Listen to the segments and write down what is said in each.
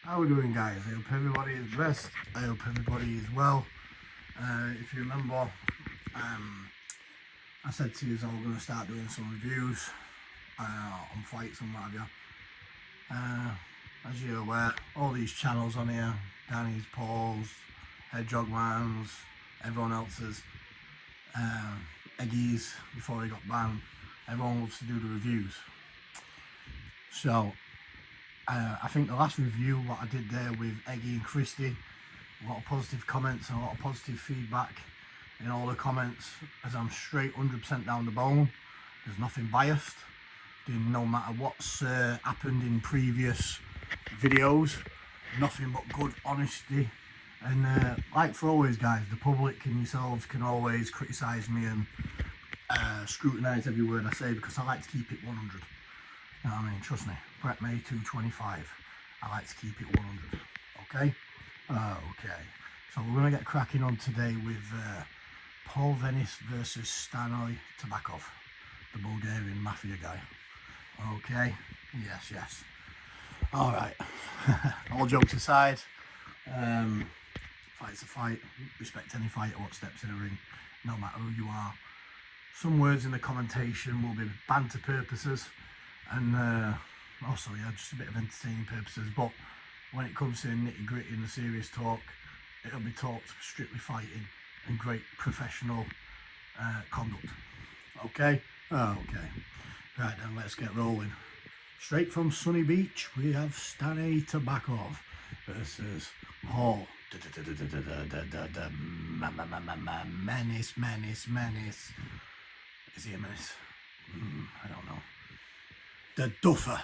How are we doing, guys? I hope everybody is blessed. I hope everybody is well. If you remember, I said to you I was going to start doing some reviews on fights and what have you. As you're aware, all these channels on here, Danny's, Paul's, Hedgehog Man's, everyone else's, Eggy's before he got banned, everyone loves to do the reviews. So I think the last review what I did there with Eggy and Christy, a lot of positive comments and a lot of positive feedback in all the comments, as I'm straight 100% down the bone. There's nothing biased. No matter what's happened in previous videos, nothing but good honesty. And like for always, guys, the public and yourselves can always criticise me and scrutinise every word I say, because I like to keep it 100. You know what I mean? Trust me. Brett May 225. I like to keep it 100. Okay? Okay. So we're going to get cracking on today with Paul VENIS versus STANOI TABKOV, the Bulgarian Mafia guy. Okay? Yes. Alright. All jokes aside, fight's a fight. Respect any fighter what steps in a ring, no matter who you are. Some words in the commentation will be banter purposes, and also, yeah, just a bit of entertaining purposes. But when it comes to nitty gritty and the serious talk, it'll be talked strictly fighting and great professional conduct. Okay? Okay. Right then, let's get rolling. Straight from Sunny Beach, we have STANOI TABKOV versus Paul Menace. Is he a menace? I don't know. The Duffer,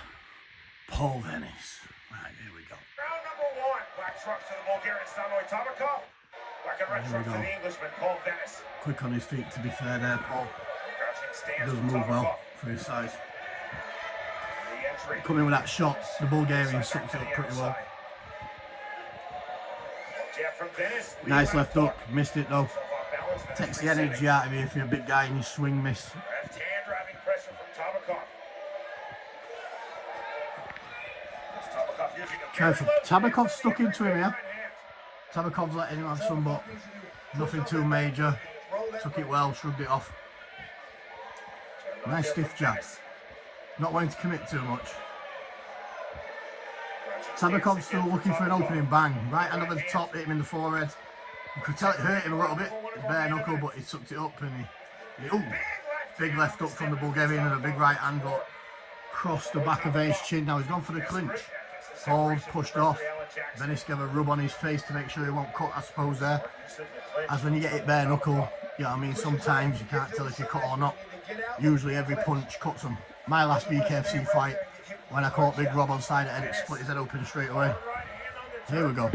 Paul VENIS. Right, here we go. Round number one. Black trucks to the Bulgarian STANOI TABKOV. Black and red trucks to the Englishman, Paul VENIS. Quick on his feet, to be fair there, Paul. He does move well for his size. Coming with that shot, the Bulgarian sucked it up pretty well. Nice left hook, missed it though. Takes the energy out of you if you're a big guy and you swing miss. Careful, TABKOV stuck into him here. TABKOV's letting him have some, but nothing too major. Took it well, shrugged it off. Nice stiff jab. Not wanting to commit too much. TABKOV's still looking for an opening bang. Right hand over the top, hit him in the forehead. You could tell it hurt him a little bit. His bare knuckle, but he sucked it up and he ooh, big left hook from the Bulgarian and a big right hand hook. Crossed the back of his chin. Now he's gone for the clinch. Paul's pushed off. VENIS gave a rub on his face to make sure he won't cut, I suppose, there. As when you get hit bare knuckle, you know what I mean, sometimes you can't tell if you cut or not. Usually every punch cuts him. My last BKFC fight, when I caught Big Rob on side of head, it split his head open straight away. Here we go.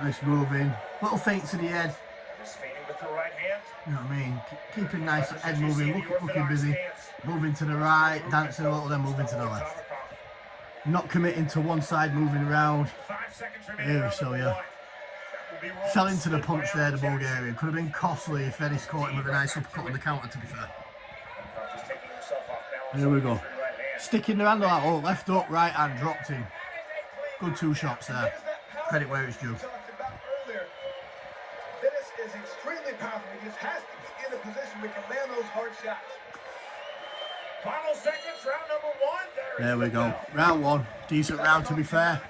Nice moving. Little feint to the head. You know what I mean? Keeping nice, head moving, looking busy. Moving to the right, dancing a little, then moving to the left. Not committing to one side, moving around. Here we show you. Fell into the punch there, the Bulgarian. Could have been costly if VENIS caught him with a nice uppercut on the counter, to be fair. Here we go. Sticking the handle out, oh, left up, right hand, dropped him. Good two shots there. Credit where it's due. VENIS is extremely powerful. He just has to get in a position where he can land those hard shots. Final seconds, round number one. There we go. Round one. Decent round, to be fair.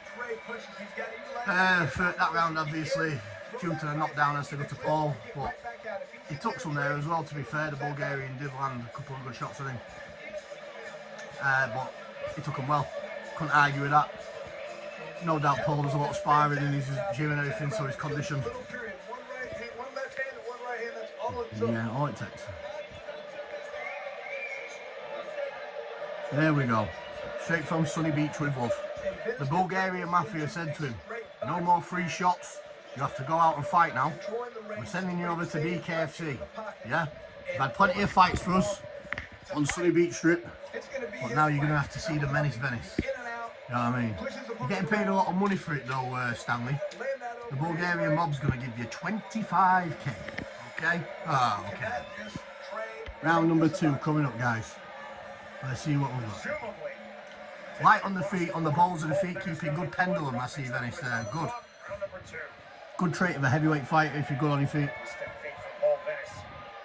That round, obviously, due to the knockdown, has to go to Paul, but he took some there as well, to be fair. The Bulgarian did land a couple of good shots on him. But he took them well. Couldn't argue with that. No doubt Paul does a lot of sparring in his gym and everything, so he's conditioned. Yeah, all it takes. There we go. Straight from Sunny Beach with love. The Bulgarian Mafia said to him, no more free shots. You have to go out and fight now. We're sending you over to BKFC. Yeah? You've had plenty of fights for us on Sunny Beach Strip. But now you're going to have to see the Menace VENIS. You know what I mean? You're getting paid a lot of money for it though, Stanley. The Bulgarian mob's going to give you 25k. Okay? Oh, okay. Round number two coming up, guys. Let's see what we've got. Presumably. Light on the feet, on the balls of the feet, keeping good pendulum, I see Venice there. Good. Round number 2. Good trait of a heavyweight fighter if you're good on your feet. Step fake from Paul Venis.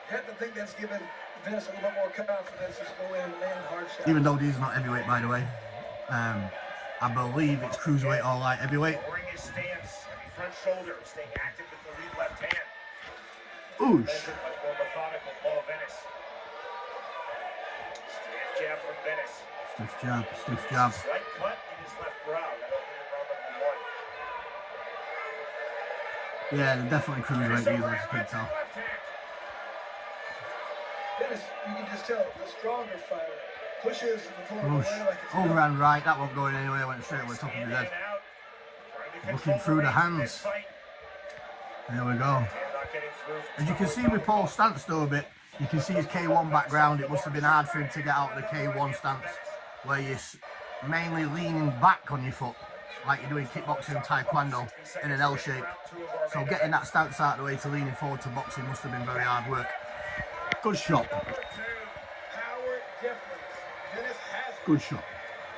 You have to think that's given Venice a little bit more confidence to go in and land hard shots. Even though he's not heavyweight, by the way. I believe it's cruiserweight or light heavyweight. Lowering his stance, heavy front shoulder, staying active with the lead left hand. Oosh. Much more methodical, Paul Venis. Stiff jab from Venis. Stiff jab, stiff jab. Slight cut in his left brow. That'll be round number 1. Yeah, they're definitely cruiserweight dealers, you can tell. Left hand. Venice, you can just tell, the stronger fighter pushes the opponent Oosh. away like it's Overhand right, that won't go in anyway, went straight over the top of his head. Looking through the hands. There we go. As you can see with Paul's stance though a bit, you can see his K1 background. It must have been hard for him to get out of the K1 stance, where you're mainly leaning back on your foot, like you're doing kickboxing and taekwondo in an L shape. So getting that stance out of the way to leaning forward to boxing must have been very hard work. Good shot. power difference. Venice has it. Good shot.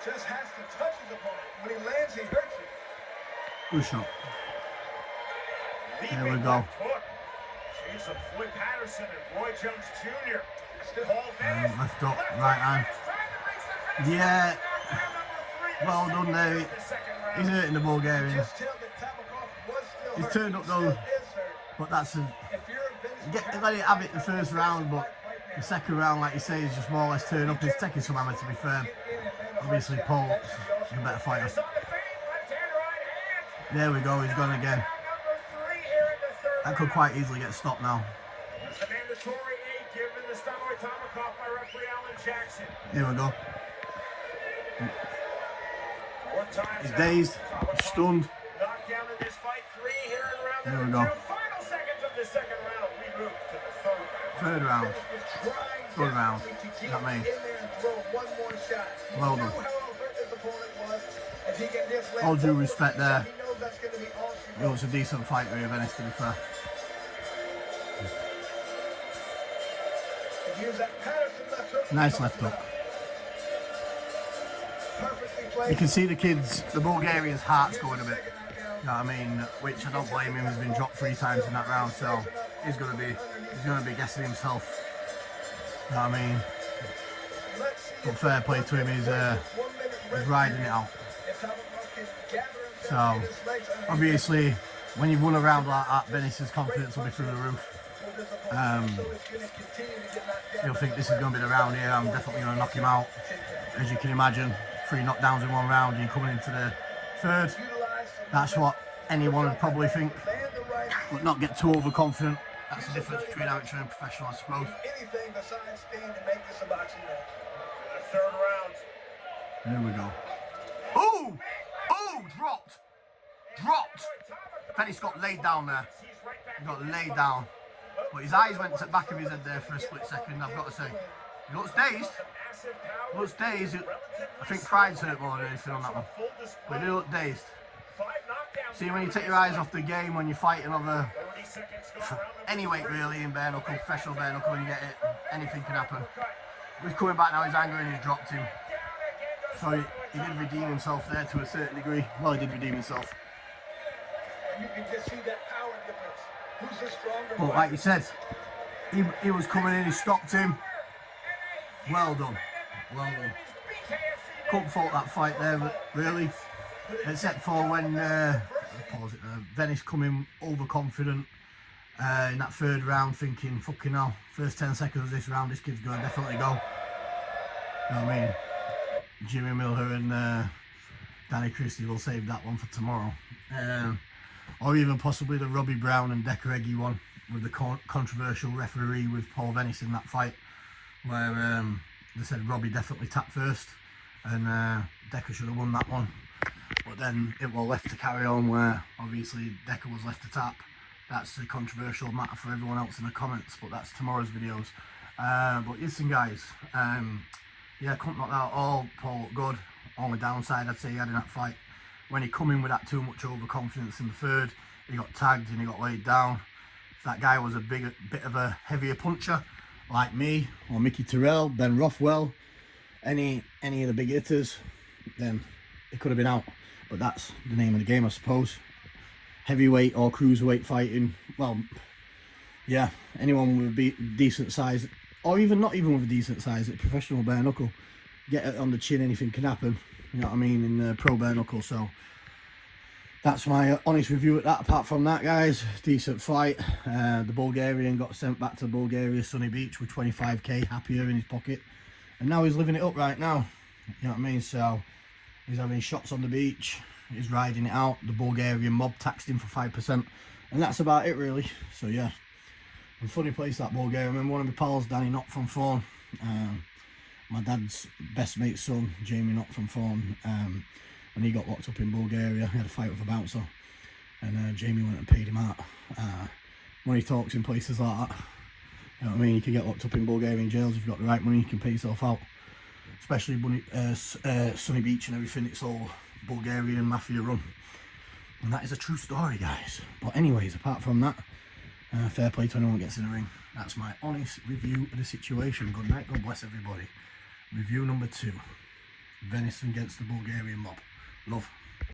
Just has to touch his opponent. When he lands, he hurts him. Good shot. There we go. Chase of Floyd Patterson and Roy Jones Jr. Paul Venis. Left up, right hand. Yeah. Well done there. He's hurting the Bulgarian. Just tell that TABKOV was still He's hurt. turned up He though. still is hurt. But that's a, If you're a Venice let it have it the first round, but the second round, like you say, is just more or less turn up. He's taking some hammer, to be fair. Obviously, Paul's the better fighter. There we go, he's gone again. That could quite easily get stopped now. It's a mandatory 8 given the STANOI TABKOV by referee Alan Jackson. Here we go. 4 times He's now. dazed, he's stunned. Knockdown in this fight, 3 here in round There we number go. 2. Final seconds of the second round. We move to the third round. Third round. Good round. To Is get that me? in there and throw one more shot. He Well knew done. how hurt his opponent was. If he can just land All due one more respect shot, there. he knows that's going to be all she He looks a decent fighter here, Venice, to be fair. Here's that Patterson left hook. Nice left hook. Perfectly placed. You can see the kids, the Bulgarians' hearts going a bit. You know what I mean? Which I don't blame him. He's been dropped 3 times in that round, so he's gonna be guessing himself. You know what I mean? Let's see But if fair play to him. He's 1 minute rest riding it out. if TABKOV can gather himself So and get his legs underneath obviously, when you've won a round like that, Venice's confidence will be through the roof. his opponent. So it's going to continue to get knocked down. He'll think this is going to be the round here. I'm definitely going to knock him out. As you can imagine, 3 knockdowns in 1 round. You're coming into the third. Utilize some That's what anyone would probably think, land the right but not get too overconfident. That's the difference between amateur and professional, I suppose. anything besides stand to make this a boxing match. For the third round. There we go. Oh! Oh! Dropped! Dropped! Venice got laid down there. He got laid down. But his eyes went to the back of his head there for a split second, I've got to say. He looks dazed. He looks dazed. I think pride's hurt more than anything on that one. But he looked dazed. See, when you take your eyes off the game, when you're fighting over any weight really in bare knuckle, professional bare knuckle, and you get it, anything can happen. He's coming back now, he's angry and he's dropped him. So he did redeem himself there to a certain degree. Well, he did redeem himself. You can just see that power difference. Who's the stronger But like you said, he was coming in, he stopped him. Well done. Well done. Couldn't fault that fight there, really. Except for when Venice come in overconfident in that third round, thinking, fucking hell, first 10 seconds of this round, this kid's going to definitely go. You know what I mean? Jimmy Miller and Danny Christie will save that one for tomorrow. Or even possibly the Robbie Brown and Decker Eggy one with the controversial referee with Paul Venice in that fight, where they said Robbie definitely tapped first and Decker should have won that one. But then it was left to carry on, where obviously Decker was left to tap. That's a controversial matter for everyone else in the comments, but that's tomorrow's videos. But listen guys, yeah, couldn't knock that out all. Paul looked good. Only downside I'd say he had in that fight, when he come in with that too much overconfidence in the third, he got tagged and he got laid down. If that guy was a bit of a heavier puncher, like me, or Mickey Terrell, Ben Rothwell, any of the big hitters, then it could have been out. But that's the name of the game, I suppose. Heavyweight or cruiserweight fighting, well, yeah, anyone with a decent size, or even not even with a decent size, it's professional bare knuckle. Get it on the chin, anything can happen. You know what I mean, in pro bare knuckle. So that's my honest review at that. Apart from that, guys, decent fight. The Bulgarian got sent back to Bulgaria, Sunny Beach, with 25k happier in his pocket, and now he's living it up right now. You know what I mean? So he's having shots on the beach, he's riding it out. The Bulgarian mob taxed him for 5%, and that's about it really. So yeah, a funny place, that Bulgaria. I remember one of my pals, Danny Knott from Thorn, my dad's best mate's son, Jamie Knott from Thorn, when he got locked up in Bulgaria, he had a fight with a bouncer, and Jamie went and paid him out. Money talks in places like that. You know what I mean? You can get locked up in Bulgarian jails if you've got the right money. You can pay yourself out, especially Sunny Beach and everything. It's all Bulgarian mafia run, and that is a true story, guys. But anyways, apart from that, fair play to anyone who gets in the ring. That's my honest review of the situation. Good night, God bless everybody. Review number 2, VENIS against the Bulgarian mob. Love.